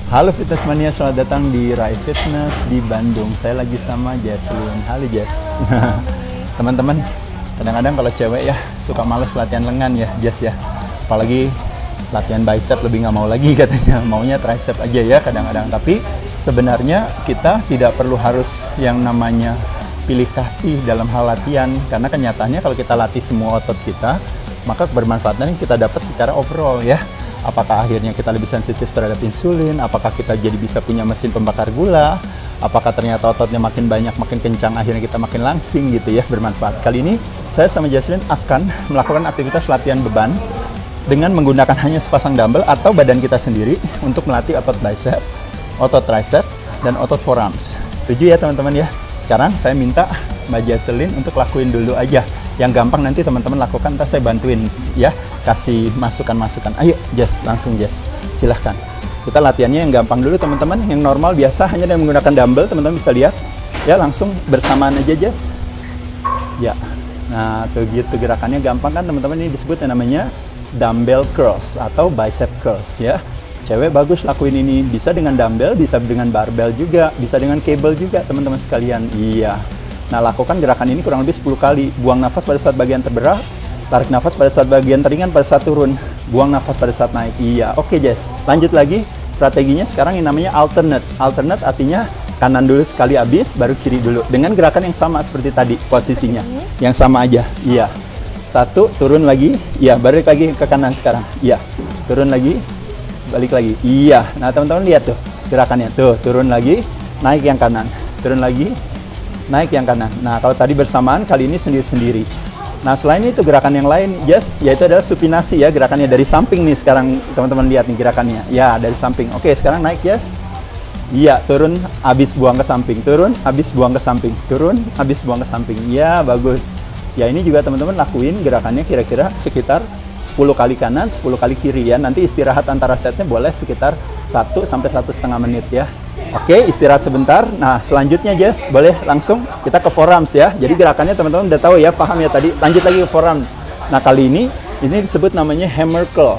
Halo Fitness Mania, selamat datang di Rai Fitness di Bandung. Saya lagi sama Jesslyn. Halo Jess. Teman-teman, kadang-kadang kalau cewek ya suka males latihan lengan ya Jess ya. Apalagi latihan bicep lebih nggak mau lagi katanya. Maunya tricep aja ya kadang-kadang. Tapi sebenarnya kita tidak perlu harus yang namanya pilih kasih dalam hal latihan. Karena kenyataannya kalau kita latih semua otot kita, maka kebermanfaatan yang kita dapat secara overall ya. Apakah akhirnya kita lebih sensitif terhadap insulin? Apakah kita jadi bisa punya mesin pembakar gula? Apakah ternyata ototnya makin banyak, makin kencang, akhirnya kita makin langsing gitu ya, bermanfaat. Kali ini saya sama Jesslyn akan melakukan aktivitas latihan beban dengan menggunakan hanya sepasang dumbbell atau badan kita sendiri untuk melatih otot bicep, otot tricep, dan otot forearms. Setuju ya teman-teman ya? Sekarang saya minta Mbak Jesslyn untuk lakuin dulu aja. Yang gampang nanti teman-teman lakukan, ntar saya bantuin ya, kasih masukan-masukan. Ayo Jess, langsung Jess, silahkan. Kita latihannya yang gampang dulu teman-teman, yang normal biasa hanya dengan menggunakan dumbbell, teman-teman bisa lihat. Ya langsung bersamaan aja Jess. Ya, nah tuh gitu gerakannya gampang kan teman-teman, ini disebut yang namanya dumbbell curls atau bicep curls ya. Cewek bagus lakuin ini, bisa dengan dumbbell, bisa dengan barbell juga, bisa dengan cable juga teman-teman sekalian. Iya. Nah, lakukan gerakan ini kurang lebih 10 kali. Buang nafas pada saat bagian terberat, tarik nafas pada saat bagian teringan, pada saat turun. Buang nafas pada saat naik. Iya, oke Jess. Lanjut lagi. Strateginya sekarang yang namanya alternate. Alternate artinya kanan dulu sekali habis, baru kiri dulu. Dengan gerakan yang sama seperti tadi, posisinya. Yang sama aja. Iya. Satu, turun lagi. Iya, balik lagi ke kanan sekarang. Iya. Turun lagi, balik lagi. Iya. Nah, teman-teman lihat tuh gerakannya. Tuh, turun lagi, naik yang kanan. Turun lagi, naik yang kanan. Nah, kalau tadi bersamaan, kali ini sendiri-sendiri. Nah, selain itu gerakan yang lain, Jess, yaitu adalah supinasi ya, gerakannya dari samping nih sekarang teman-teman lihat nih gerakannya. Ya, dari samping. Oke, sekarang naik, Jess. Iya, turun, habis buang ke samping. Turun, habis buang ke samping. Turun, habis buang ke samping. Ya, bagus. Ya, ini juga teman-teman lakuin gerakannya kira-kira sekitar 10 kali kanan, 10 kali kiri ya. Nanti istirahat antara setnya boleh sekitar 1 sampai 1,5 menit ya. Oke, istirahat sebentar. Nah, selanjutnya Jess, boleh langsung kita ke forearms ya. Jadi gerakannya teman-teman udah tahu ya, paham ya tadi. Lanjut lagi ke forearm. Nah, kali ini disebut namanya hammer curl.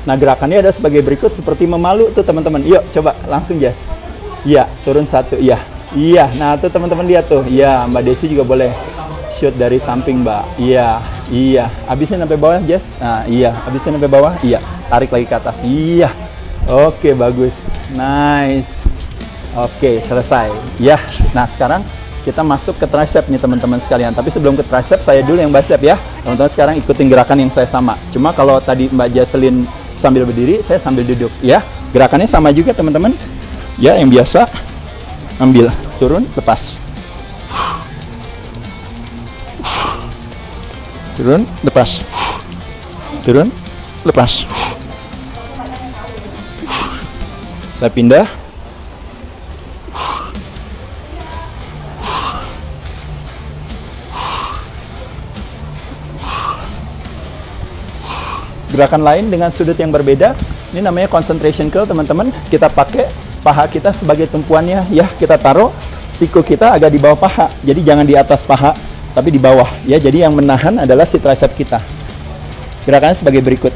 Nah, gerakannya ada sebagai berikut seperti memalu tuh teman-teman. Yuk, coba langsung Jess. Iya, turun satu. Iya. Iya, nah tuh teman-teman lihat tuh. Iya, Mbak Desi juga boleh shoot dari samping, Mbak. Iya. Iya, habisin sampai bawah Jess. Nah, iya, habisin sampai bawah. Iya, tarik lagi ke atas. Iya. Oke, bagus. Nice. Oke, selesai. Ya, nah sekarang kita masuk ke tricep nih teman-teman sekalian. Tapi sebelum ke tricep, saya dulu yang bicep ya. Teman-teman sekarang ikutin gerakan yang saya sama. Cuma kalau tadi Mbak Jesslyn sambil berdiri, saya sambil duduk ya. Gerakannya sama juga teman-teman. Ya, yang biasa. Ambil, turun, lepas. Turun, lepas. Turun, lepas. Saya pindah. Gerakan lain dengan sudut yang berbeda, ini namanya concentration curl teman-teman. Kita pakai paha kita sebagai tumpuannya ya, kita taruh siku kita agak di bawah paha. Jadi jangan di atas paha, tapi di bawah ya. Jadi yang menahan adalah si tricep kita. Gerakannya sebagai berikut.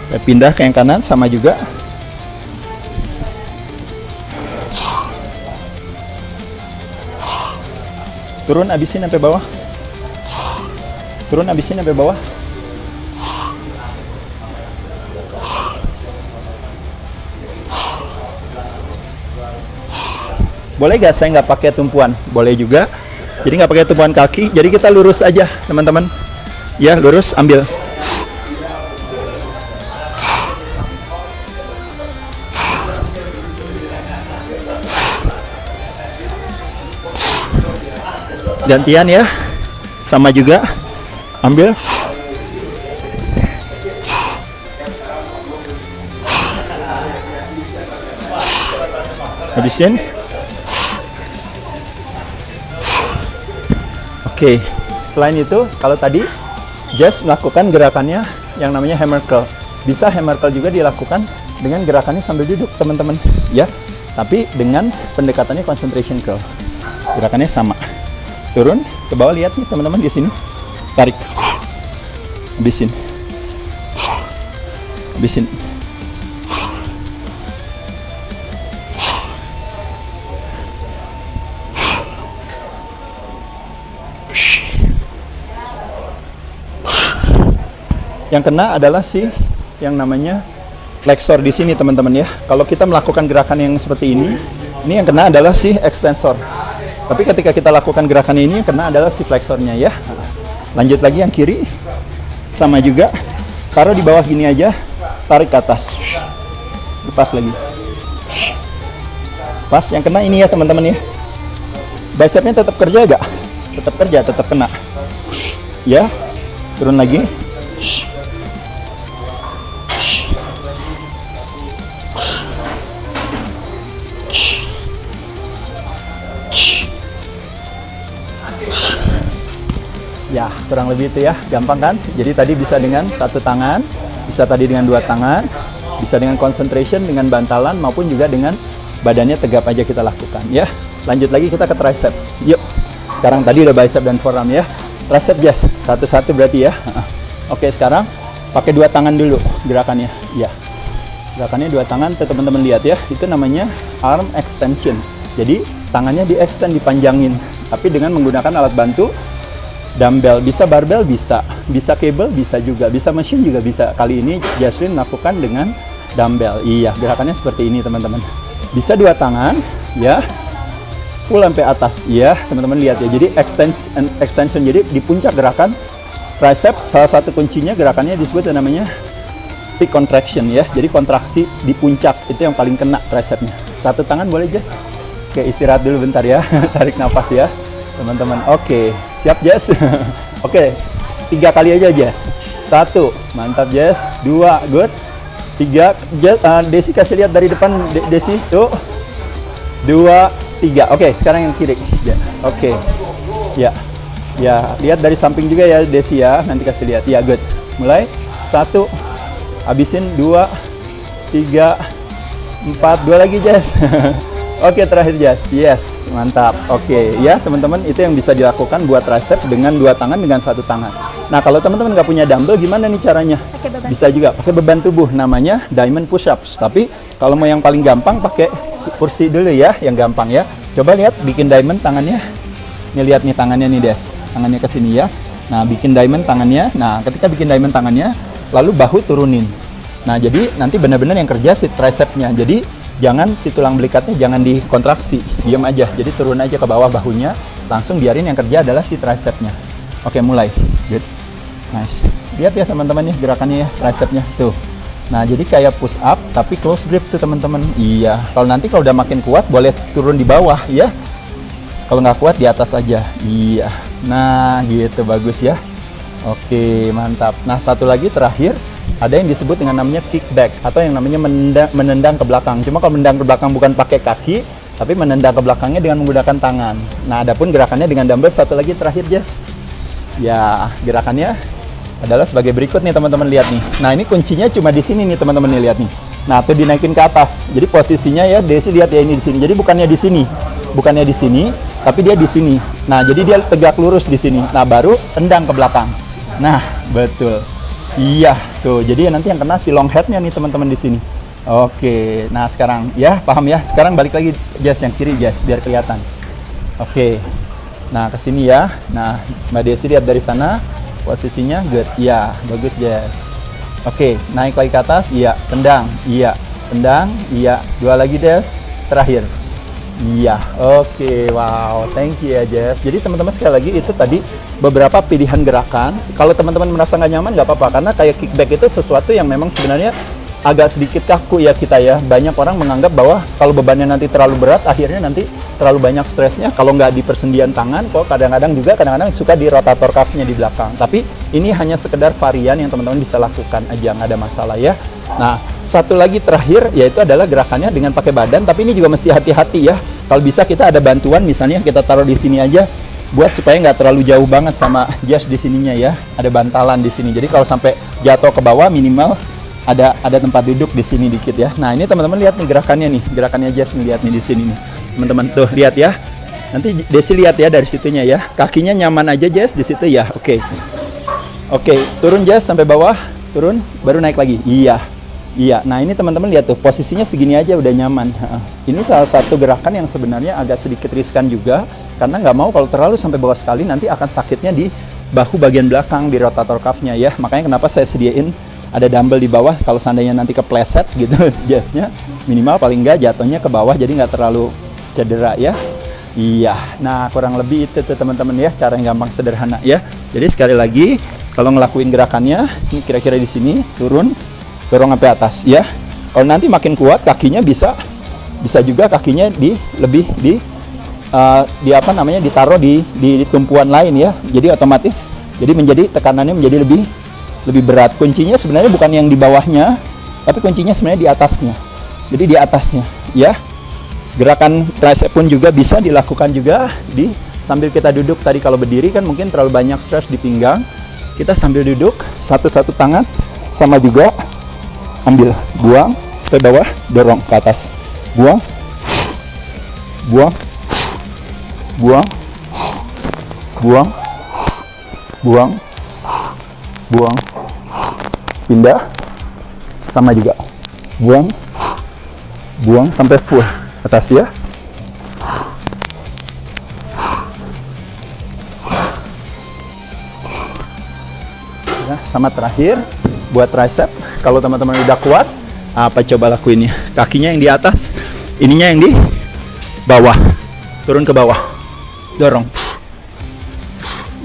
Saya pindah ke yang kanan, sama juga. Turun, habisin sampai bawah. Turun, habisin sampai bawah. Boleh gak saya nggak pakai tumpuan? Boleh juga. Jadi nggak pakai tumpuan kaki. Jadi kita lurus aja, teman-teman. Ya, lurus, ambil. Gantian ya, sama juga, ambil, habisin. Oke, Selain itu, kalau tadi Jess melakukan gerakannya yang namanya hammer curl. Bisa hammer curl juga dilakukan dengan gerakannya sambil duduk, teman-teman, ya. Tapi dengan pendekatannya concentration curl. Gerakannya sama. Turun ke bawah, lihat nih teman-teman di sini. Tarik. Habisin. Habisin. Yang kena adalah yang namanya flexor di sini, teman-teman ya. Kalau kita melakukan gerakan yang seperti ini yang kena adalah extensor. Tapi ketika kita lakukan gerakan ini, yang kena adalah flexornya ya. Lanjut lagi yang kiri, sama juga. Taruh di bawah gini aja, tarik ke atas, lepas lagi. Pas, yang kena ini ya teman-teman ya. Bicepnya tetap kerja gak? Tetap kerja, tetap kena. Ya, turun lagi. Ya, kurang lebih itu ya, gampang kan? Jadi tadi bisa dengan satu tangan, bisa tadi dengan dua tangan, bisa dengan concentration, dengan bantalan, maupun juga dengan badannya tegap aja kita lakukan ya. Lanjut lagi kita ke tricep. Yuk, sekarang tadi udah bicep dan forearm ya. Tricep just satu-satu berarti ya. Oke, sekarang pakai dua tangan dulu gerakannya. Ya, gerakannya dua tangan, teman-teman lihat ya. Itu namanya arm extension. Jadi tangannya di-extend, dipanjangin, tapi dengan menggunakan alat bantu. Dumbbell, bisa barbell, bisa cable, bisa juga, bisa mesin juga bisa. Kali ini Jaslyn lakukan dengan dumbbell. Iya, gerakannya seperti ini teman-teman. Bisa dua tangan, ya, full sampai atas, ya, teman-teman lihat ya. Jadi extension, jadi di puncak gerakan tricep, salah satu kuncinya gerakannya disebut namanya peak contraction ya. Jadi kontraksi di puncak itu yang paling kena tricepnya. Satu tangan boleh Jess? Oke, istirahat dulu bentar ya, tarik nafas ya. Teman-teman, oke, siap Jess? Oke, 3 kali aja Jess. 1, mantap Jess. 2, good. 3, Desi kasih lihat dari depan, Desi, tuh. 2, 3, oke, sekarang yang kiri Jess. Oke, ya, lihat dari samping juga ya Desi ya, nanti kasih lihat. Ya, good. Mulai, 1, habisin. 2, 3, 4, 2 lagi Jess. Oke, terakhir Jas. Yes, mantap. Oke, ya teman-teman, itu yang bisa dilakukan buat tricep dengan dua tangan, dengan satu tangan. Nah, kalau teman-teman nggak punya dumbbell, gimana nih caranya? Bisa juga pakai beban tubuh, namanya diamond push-ups. Tapi kalau mau yang paling gampang, pakai kursi dulu ya, yang gampang ya. Coba lihat, bikin diamond tangannya. Nih lihat nih tangannya nih Des, tangannya ke sini ya. Nah, bikin diamond tangannya. Nah, ketika bikin diamond tangannya, lalu bahu turunin. Nah, jadi nanti benar-benar yang kerja si tricepnya. Jadi jangan si tulang belikatnya jangan dikontraksi, diam aja. Jadi turun aja ke bawah bahunya, langsung biarin yang kerja adalah si tricepnya. Oke, mulai. Good. Nice. Lihat ya teman-teman nih gerakannya ya, tricepnya tuh. Nah, jadi kayak push up tapi close grip tuh teman-teman. Iya. Kalau nanti kalau udah makin kuat boleh turun di bawah ya. Kalau nggak kuat di atas aja. Iya. Nah, gitu bagus ya. Oke, mantap. Nah, satu lagi terakhir. Ada yang disebut dengan namanya kickback atau yang namanya menendang ke belakang. Cuma kalau menendang ke belakang bukan pakai kaki, tapi menendang ke belakangnya dengan menggunakan tangan. Nah, adapun gerakannya dengan dumbbell satu lagi terakhir, Jess. Ya, gerakannya adalah sebagai berikut nih teman-teman, lihat nih. Nah, ini kuncinya cuma di sini nih teman-teman nih, lihat nih. Nah, tuh dinaikin ke atas. Jadi posisinya ya Desi lihat ya, ini di sini. Jadi bukannya di sini. Bukannya di sini, tapi dia di sini. Nah, jadi dia tegak lurus di sini. Nah, baru tendang ke belakang. Nah, betul. Iya, tuh. Jadi nanti yang kena si long head-nya nih teman-teman di sini. Oke. Nah, sekarang ya paham ya. Sekarang balik lagi Jess yang kiri, Jess, biar kelihatan. Oke. Nah, ke sini ya. Nah, Mbak Desi lihat dari sana posisinya good. Iya, bagus Jess. Oke, naik lagi ke atas. Iya, tendang. Iya, tendang. Iya, 2 lagi Des. Terakhir. Iya, oke, wow, thank you ya Jess. Jadi teman-teman sekali lagi itu tadi beberapa pilihan gerakan. Kalau teman-teman merasa nggak nyaman nggak apa-apa, karena kayak kickback itu sesuatu yang memang sebenarnya agak sedikit kaku ya kita ya. Banyak orang menganggap bahwa kalau bebannya nanti terlalu berat, akhirnya nanti terlalu banyak stresnya. Kalau nggak di persendian tangan, kok kadang-kadang suka di rotator cuff-nya di belakang. Tapi ini hanya sekedar varian yang teman-teman bisa lakukan aja, nggak ada masalah ya. Nah, satu lagi terakhir yaitu adalah gerakannya dengan pakai badan, tapi ini juga mesti hati-hati ya. Kalau bisa kita ada bantuan, misalnya kita taruh di sini aja buat supaya nggak terlalu jauh banget sama Jess di sininya ya. Ada bantalan di sini. Jadi kalau sampai jatuh ke bawah minimal ada tempat duduk di sini dikit ya. Nah, ini teman-teman lihat nih gerakannya Jess nih, lihat nih di sini nih. Teman-teman tuh lihat ya. Nanti Desi lihat ya dari situnya ya. Kakinya nyaman aja Jess di situ ya. Oke. Oke, turun Jess sampai bawah, turun, baru naik lagi. Iya. Iya. Nah, ini teman-teman lihat tuh posisinya segini aja udah nyaman. Ini salah satu gerakan yang sebenarnya agak sedikit riskan juga karena nggak mau kalau terlalu sampai bawah sekali nanti akan sakitnya di bahu bagian belakang di rotator cuff-nya ya. Makanya kenapa saya sediain ada dumbbell di bawah kalau seandainya nanti kepleset gitu Jess-nya, minimal paling nggak jatuhnya ke bawah jadi nggak terlalu cedera ya. Iya, nah kurang lebih itu tuh teman-teman ya, cara yang gampang sederhana ya. Jadi sekali lagi kalau ngelakuin gerakannya ini kira-kira di sini, turun, dorong sampai atas ya. Kalau nanti makin kuat kakinya bisa juga kakinya ditaruh di tumpuan lain ya. Jadi otomatis menjadi tekanannya menjadi lebih berat. Kuncinya sebenarnya bukan yang di bawahnya, tapi kuncinya sebenarnya di atasnya. Jadi di atasnya ya. Gerakan tricep pun juga bisa dilakukan juga sambil kita duduk. Tadi kalau berdiri kan mungkin terlalu banyak stres di pinggang. Kita sambil duduk, satu tangan sama juga ambil, buang ke bawah, dorong ke atas. Buang. Buang. Buang. Buang. Buang. Buang. Pindah. Sama juga. Buang. Buang sampai full atas ya. Ya, sama terakhir buat tricep. Kalau teman-teman udah kuat, apa coba lakuin ya. Kakinya yang di atas, ininya yang di bawah. Turun ke bawah. Dorong.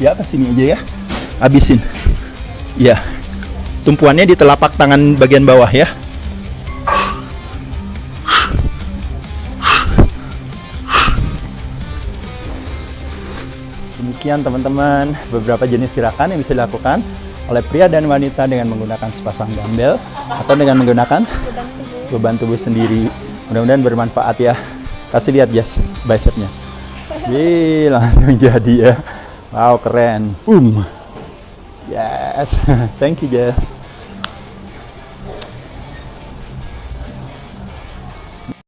Ya, ke sini aja ya. Habisin. Ya. Tumpuannya di telapak tangan bagian bawah ya. Demikian teman-teman beberapa jenis gerakan yang bisa dilakukan oleh pria dan wanita dengan menggunakan sepasang dumbbell atau dengan menggunakan beban tubuh sendiri. Mudah-mudahan bermanfaat ya. Kasih lihat Jess bicepnya. Wih, langsung jadi ya. Wow, keren. Boom. Yes. Thank you Jess.